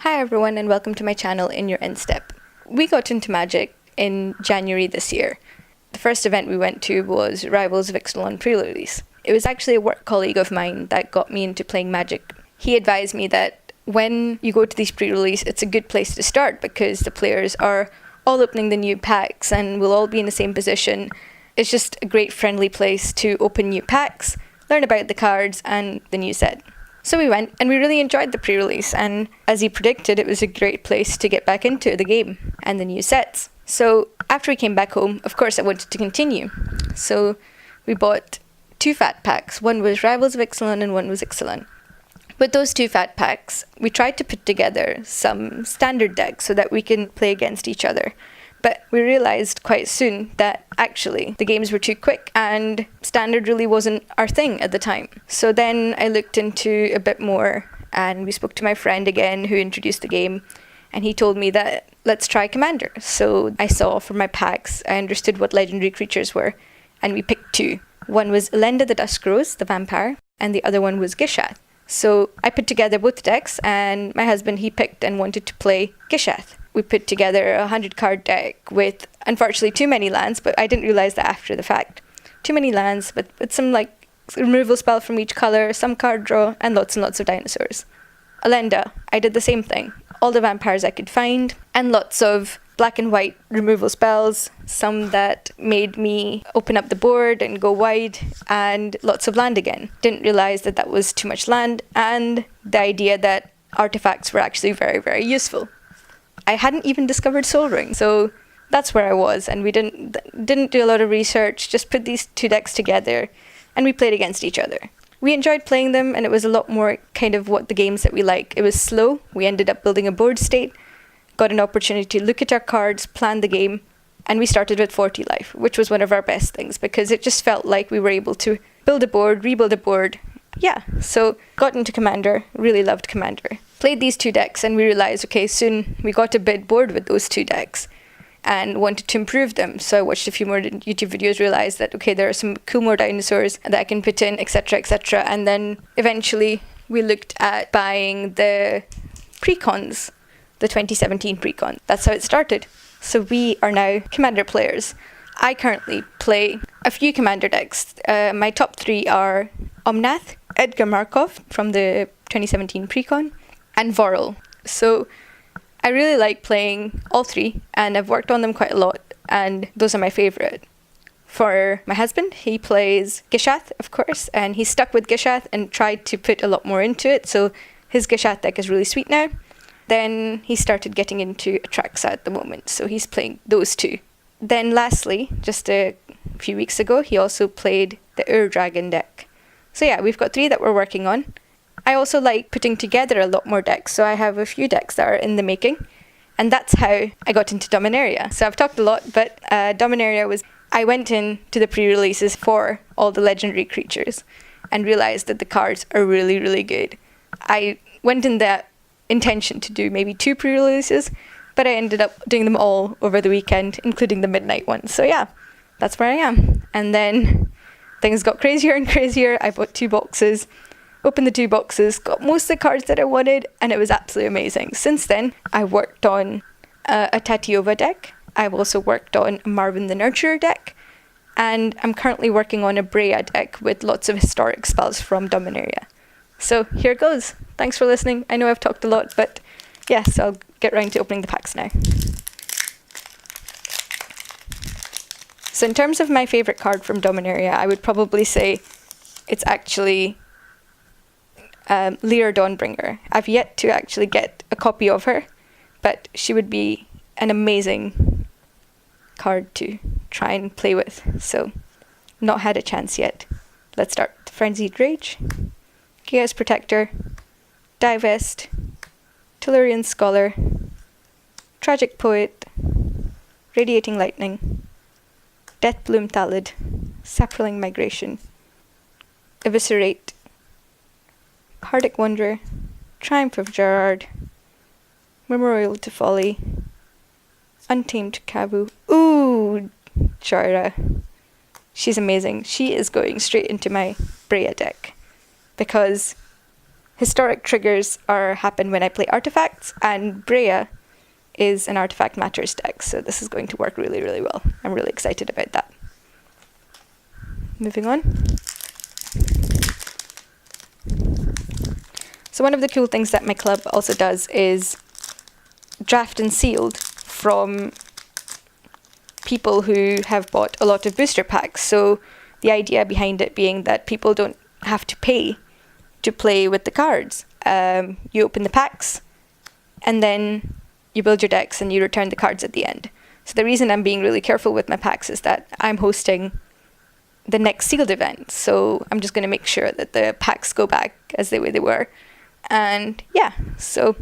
Hi everyone and welcome to my channel In Your Instep. We got into Magic in January this year. The first event we went to was Rivals of Ixalan pre-release. It was actually a work colleague of mine that got me into playing Magic. He advised me that when you go to these pre-release, it's a good place to start because the players are all opening the new packs and we'll all be in the same position. It's just a great friendly place to open new packs, learn about the cards and the new set. So we went and we really enjoyed the pre-release, and as he predicted, it was a great place to get back into the game and the new sets. So after we came back home, of course I wanted to continue. So we bought 2 fat packs. One was Rivals of Ixalan and one was Ixalan. With those 2 fat packs, we tried to put together some standard decks so that we can play against each other. But we realised quite soon that actually the games were too quick and standard really wasn't our thing at the time. So then I looked into a bit more and we spoke to my friend again who introduced the game, and he told me that let's try Commander. So I saw from my packs, I understood what legendary creatures were, and we picked 2. One was Elenda the Dusk Rose, the vampire, and the other one was Gishath. So I put together both decks, and my husband, he picked and wanted to play Gishath. We put together a 100-card deck with, unfortunately, too many lands, but I didn't realise that after the fact. Too many lands, but with some removal spell from each colour, some card draw, and lots of dinosaurs. Elenda, I did the same thing. All the vampires I could find, and lots of black and white removal spells, some that made me open up the board and go wide, and lots of land again. Didn't realise that was too much land, and the idea that artifacts were actually very, very useful. I hadn't even discovered Sol Ring, so that's where I was, and we didn't do a lot of research, just put these 2 decks together, and we played against each other. We enjoyed playing them, and it was a lot more kind of what the games that we like. It was slow, we ended up building a board state, got an opportunity to look at our cards, plan the game, and we started with 40 life, which was one of our best things, because it just felt like we were able to build a board, rebuild a board. Yeah, so got into Commander, really loved Commander. Played these 2 decks and we realised, okay, soon we got a bit bored with those 2 decks and wanted to improve them. So I watched a few more YouTube videos, realised that, okay, there are some cool more dinosaurs that I can put in, etc., etc. And then eventually we looked at buying the precons, the 2017 precon. That's how it started. So we are now Commander players. I currently play a few Commander decks. My top 3 are Omnath, Edgar Markov from the 2017 precon, and Vorel. So I really like playing all 3, and I've worked on them quite a lot, and those are my favourite. For my husband, he plays Gishath, of course, and he's stuck with Gishath and tried to put a lot more into it, so his Gishath deck is really sweet now. Then he started getting into Atraxa at the moment, so he's playing those 2. Then lastly, just a few weeks ago, he also played the Ur-Dragon deck. So yeah, we've got 3 that we're working on. I also like putting together a lot more decks, so I have a few decks that are in the making, and that's how I got into Dominaria. So I've talked a lot, but Dominaria was, I went in to the pre-releases for all the legendary creatures and realised that the cards are really, really good. I went in that intention to do maybe 2 pre-releases, but I ended up doing them all over the weekend, including the midnight one. So yeah, that's where I am. And then things got crazier and crazier. I bought 2 boxes, opened the 2 boxes, got most of the cards that I wanted, and it was absolutely amazing. Since then, I worked on a Tatiova deck. I've also worked on a Marvin the Nurturer deck, and I'm currently working on a Breya deck with lots of historic spells from Dominaria. So here it goes. Thanks for listening. I know I've talked a lot, but yes, I'll get round to opening the packs now. So in terms of my favourite card from Dominaria, I would probably say it's actually Lyra Dawnbringer. I've yet to actually get a copy of her, but she would be an amazing card to try and play with. So, not had a chance yet. Let's start. Frenzied Rage, Chaos Protector, Divest, Tellurian Scholar, Tragic Poet, Radiating Lightning, Deathbloom Thallid, Saproling Migration, Eviscerate, Hardic Wanderer, Triumph of Gerard, Memorial to Folly, Untamed Kavu. Ooh, Jara. She's amazing. She is going straight into my Breya deck because historic triggers happen when I play artifacts, and Brea is an artifact matters deck, so this is going to work really, really well. I'm really excited about that. Moving on. So one of the cool things that my club also does is draft and sealed from people who have bought a lot of booster packs. So the idea behind it being that people don't have to pay to play with the cards. You open the packs and then you build your decks and you return the cards at the end. So the reason I'm being really careful with my packs is that I'm hosting the next sealed event. So I'm just going to make sure that the packs go back as the way they were. And yeah, so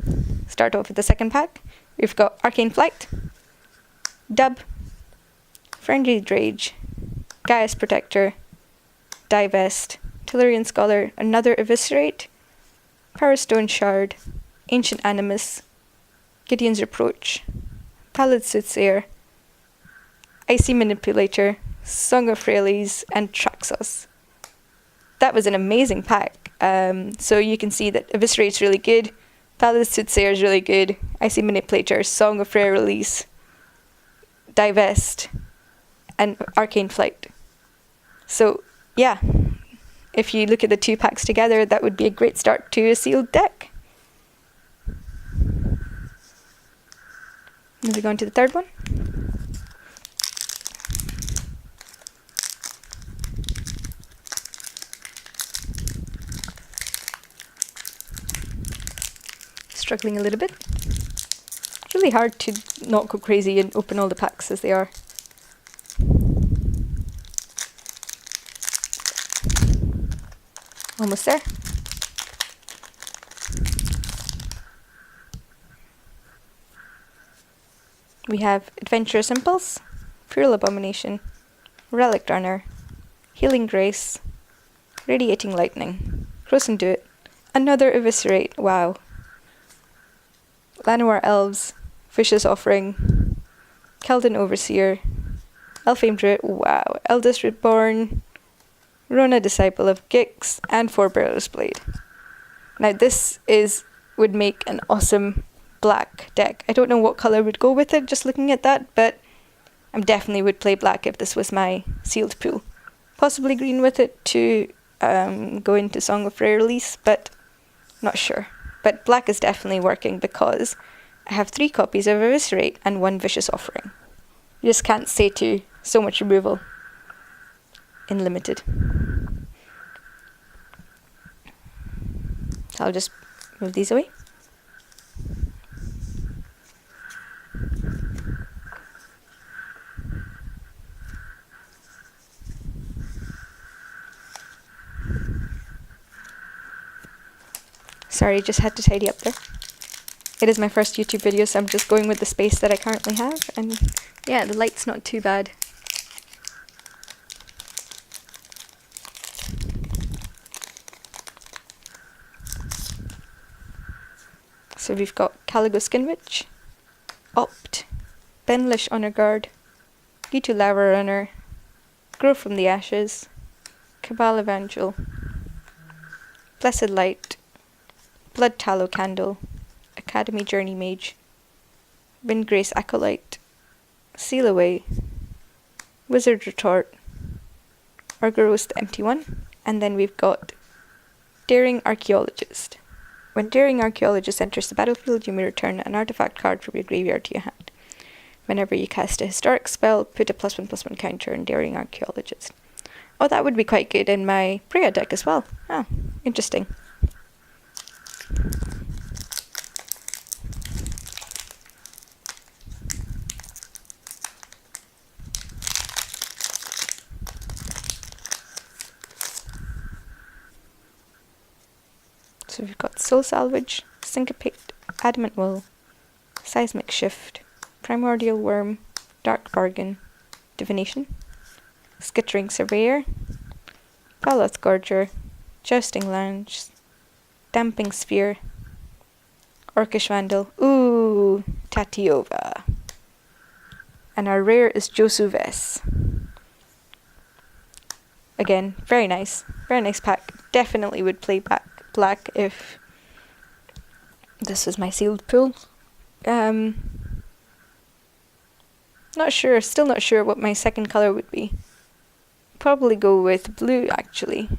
start off with the second pack. We've got Arcane Flight, Dub, Frenzied Rage, Gaia's Protector, Divest, Tellurian Scholar, another Eviscerate, Power Stone Shard, Ancient Animus, Gideon's Reproach, Pallid Soothsayer, Icy Manipulator, Song of Frailes, and Traxos. That was an amazing pack. So you can see that Eviscerate's really good, Pallid Soothsayer is really good, Icy Manipulator, Song of Frailes, Divest, and Arcane Flight. So yeah, if you look at the two packs together, that would be a great start to a sealed deck. Moving on to the third one. Struggling a little bit. It's really hard to not go crazy and open all the packs as they are. Almost there. We have Adventurous Impulse, Cruel Abomination, Relic Runner, Healing Grace, Radiating Lightning, Gross Conduit, another Eviscerate, wow. Llanowar Elves, Vicious Offering, Keldon Overseer, Elfame Druid, wow, Eldest Reborn, Rona Disciple of Gix, and Forebearer's Blade. Now this would make an awesome black deck. I don't know what colour would go with it just looking at that, but I definitely would play black if this was my sealed pool. Possibly green with it to go into Song of Rare Release, but not sure. But black is definitely working because I have 3 copies of Eviscerate and 1 Vicious Offering. You just can't say to so much removal in limited. So I'll just move these away. Sorry, just had to tidy up there. It is my first YouTube video, so I'm just going with the space that I currently have, and yeah, the light's not too bad. So we've got Caligo Skinwitch, Opt, Benlish Honor Guard, Gitu Lava Runner, Grow from the Ashes, Cabal Evangel, Blessed Light, Blood Tallow Candle, Academy Journey Mage, Windgrace Acolyte, Seal Away, Wizard Retort, Orgros the Empty One, and then we've got Daring Archaeologist. When Daring Archaeologist enters the battlefield, you may return an artifact card from your graveyard to your hand. Whenever you cast a historic spell, put a +1/+1 counter on Daring Archaeologist. Oh, that would be quite good in my Brea deck as well. Oh, interesting. So we've got Soul Salvage, Syncopate, Adamant Will, Seismic Shift, Primordial Worm, Dark Bargain, Divination, Skittering Surveyor, Paloth Gorger, Jousting Lounge, Damping Sphere, Orcish Vandal, ooh, Tatiova. And our rare is Josuves. Again, very nice pack. Definitely would play back black if This was my sealed pool. Not sure, still not sure what my second colour would be. Probably go with blue, actually.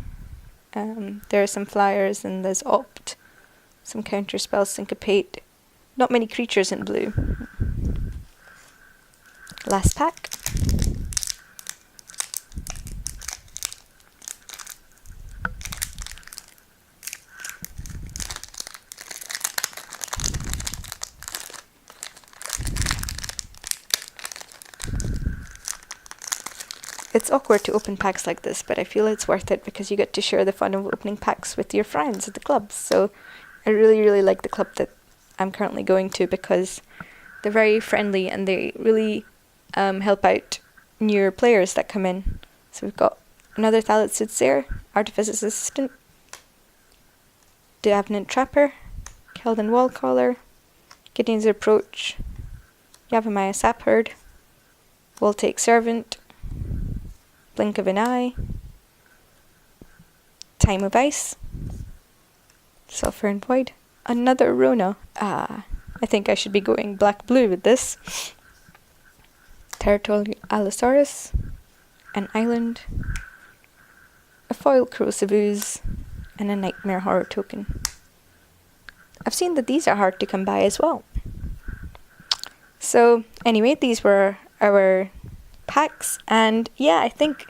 There are some flyers and there's Opt, some counterspell, Syncopate. Not many creatures in blue. Last pack. It's awkward to open packs like this, but I feel it's worth it because you get to share the fun of opening packs with your friends at the clubs. So I really, really like the club that I'm currently going to because they're very friendly and they really help out newer players that come in. So we've got another Thalit Soothsayer, Artificer's Assistant, Diavenant Trapper, Keldon Wallcaller, Gideon's Approach, Yavimaya Sapherd, Voltaic Servant, Blink of an Eye, Time of Ice, Sulphur and Void, another Rona. I think I should be going black-blue with this. Territorial Allosaurus, an Island, a foil Corrosive Ooze, and a Nightmare Horror token. I've seen that these are hard to come by as well. So anyway, these were our packs, and yeah, I think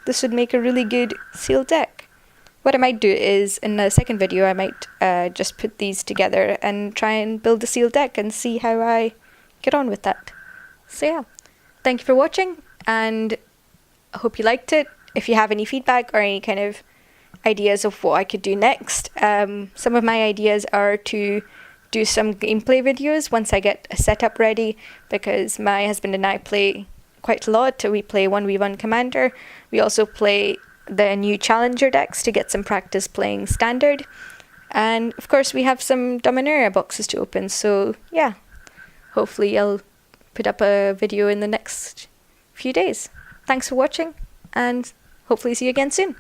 this would make a really good sealed deck. What I might do is, in the second video, I might just put these together and try and build a sealed deck and see how I get on with that. So yeah, thank you for watching, and I hope you liked it. If you have any feedback or any kind of ideas of what I could do next, some of my ideas are to do some gameplay videos once I get a setup ready, because my husband and I play quite a lot. We play 1v1 Commander. We also play the new Challenger decks to get some practice playing Standard. And of course we have some Dominaria boxes to open, so yeah, hopefully I'll put up a video in the next few days. Thanks for watching, and hopefully see you again soon.